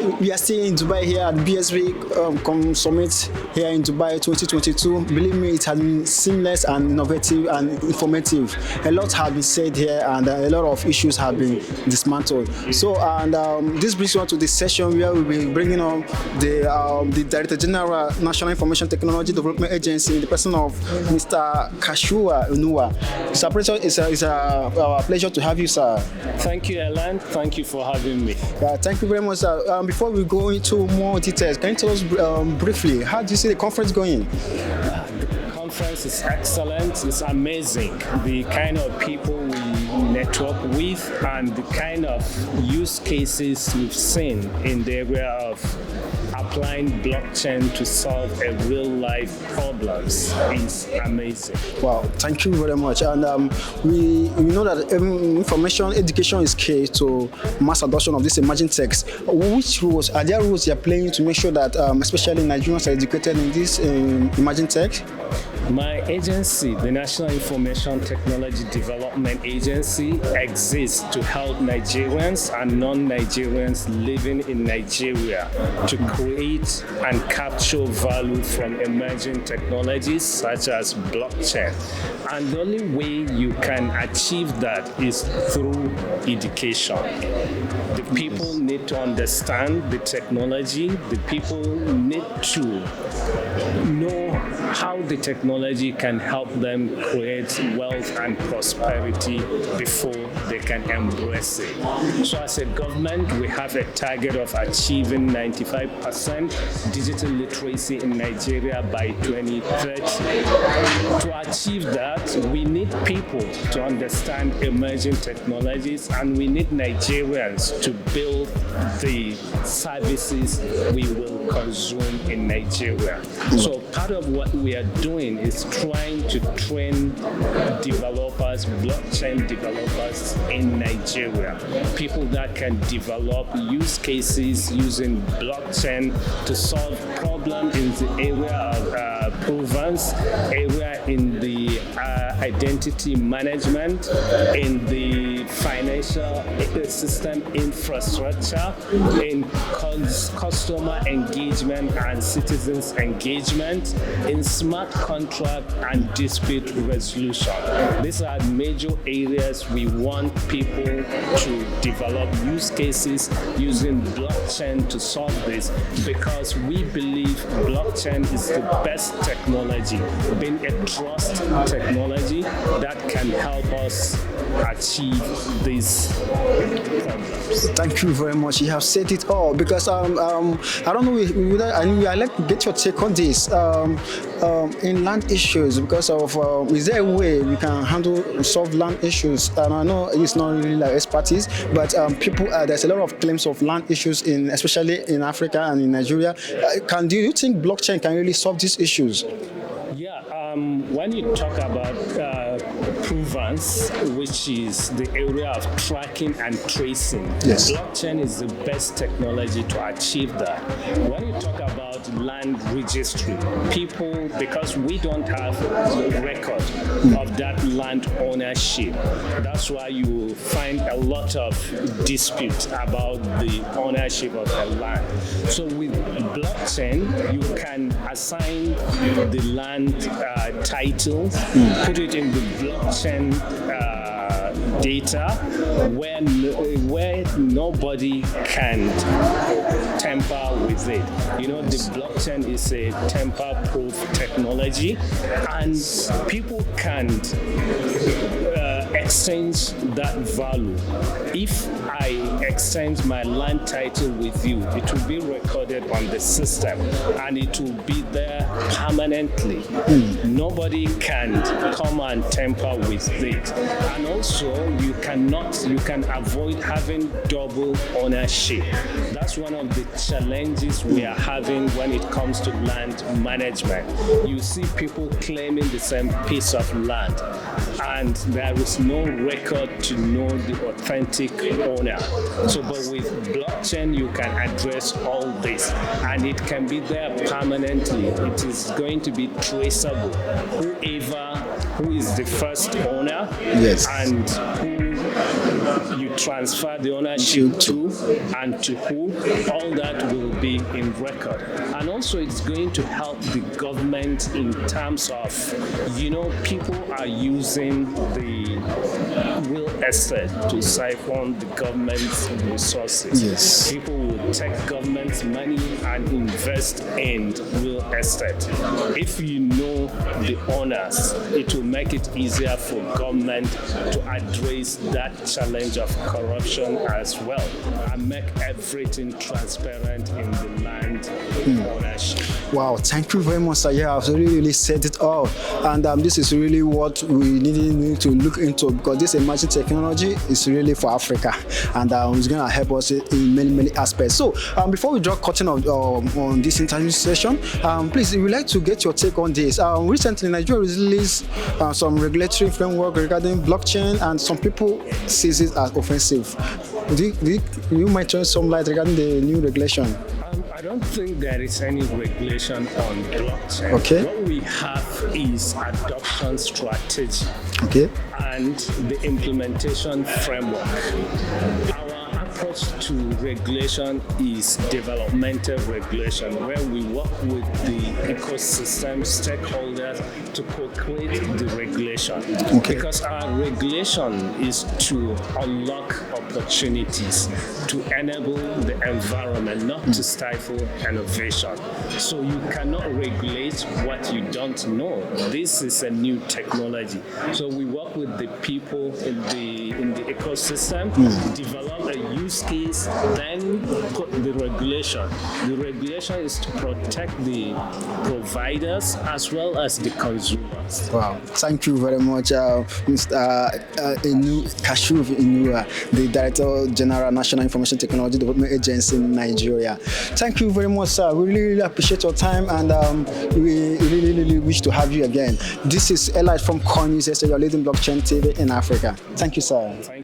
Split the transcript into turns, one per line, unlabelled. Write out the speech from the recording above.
we are still in Dubai here at BSV Summit here in Dubai 2022. Believe me, it has been seamless and innovative and informative. A lot has been said here, and a lot of issues have been dismantled. So, and this brings us to the session where we'll be bringing on the Director General National Information Technology Development Agency in the person of Mr. Kashua Unua. It's a pleasure to have you, sir.
Thank you, Alan. Thank you for having me.
Thank you very much, sir. Before we go into more details, can you tell us briefly, how do you see the conference going?
The conference is excellent. It's amazing. The kind of people we network with and the kind of use cases we've seen in the area of applying blockchain to solve a real-life problems is amazing.
Wow, thank you very much. And we know that information education is key to mass adoption of this emerging techs. Which roles are there roles you're playing to make sure that especially Nigerians are educated in this emerging tech?
My agency, the National Information Technology Development Agency, exists to help Nigerians and non-Nigerians living in Nigeria to create and capture value from emerging technologies such as blockchain. And the only way you can achieve that is through education. The people need to understand the technology. The people need to know how the technology can help them create wealth and prosperity before they can embrace it. So as a government, we have a target of achieving 95% digital literacy in Nigeria by 2030. To achieve that, we need people to understand emerging technologies, and we need Nigerians to build the services we will consume in Nigeria. So part of what we are doing is trying to train developers, blockchain developers in Nigeria, people that can develop use cases using blockchain to solve problems in the area of provenance, area in the identity management, in the financial ecosystem infrastructure, in customer engagement and citizens engagement, in smart contract and dispute resolution. These are major areas we want people to develop use cases using blockchain to solve this, because we believe blockchain is the best technology, being a trust technology that can help us achieve these problems.
Thank you very much. You have said it all, because I don't know, I'd like to get your take on this. In land issues, because of is there a way we can solve land issues? And I know it's not really like expertise, but people there's a lot of claims of land issues especially in Africa and in Nigeria. Do you think blockchain can really solve these issues?
Yeah, when you talk about provenance, which is the area of tracking and tracing,
yes,
blockchain is the best technology to achieve that. When you talk about land registry, people, because we don't have a record of that land ownership, that's why you find a lot of disputes about the ownership of the land. So with blockchain, you can assign the land title, put it in the blockchain data where nobody can tamper with it. You know, the blockchain is a tamper-proof technology, and people can't exchange that value. If I exchange my land title with you, it will be recorded on the system and it will be there permanently. Nobody can come and tamper with it. And also, you can avoid having double ownership. That's one of the challenges we are having when it comes to land management. You see people claiming the same piece of land, and there is no record to know the authentic owner. So, but with blockchain, you can address all this, and it can be there permanently. It is going to be traceable. Who is the first owner,
yes,
and who you transfer the ownership to and to who, all that will be in record. And also it's going to help the government in terms of, people are using the real estate to siphon the government's resources.
Yes.
People will take government's money and invest in real estate. If you know the owners, it will make it easier for government to address that challenge of corruption as well and make everything transparent in the land ownership.
Wow, thank you very much, sir. Yeah, I've really said it all. And this is really what we need to look into, because this emerging technology is really for Africa, and it's going to help us in many aspects. So before we draw curtain on this interview session, please, we would like to get your take on this. Recently, Nigeria released some regulatory framework regarding blockchain, and some people see it as offensive. You might throw some light regarding the new regulation.
I don't think there is any regulation on blockchain.
Okay.
What we have is adoption strategy.
Okay.
And the implementation framework. Our approach to regulation is developmental regulation, where we work with the ecosystem stakeholders to co-create the regulation.
Okay.
Because our regulation is to unlock opportunities, to enable the environment, not to stifle innovation. So you cannot regulate what you don't know. This is a new technology. So we work with the people in the ecosystem, develop a use case, then put the regulation. The regulation is to protect the providers as well as the consumers.
Wow, thank you very much, Mr. Inu Kashuv Inua, the Director General, National Information Technology Development Agency in Nigeria. Thank you very much, sir. We really appreciate your time, and we really wish to have you again. This is Eli from Core News, your leading blockchain TV in Africa. Thank you, sir.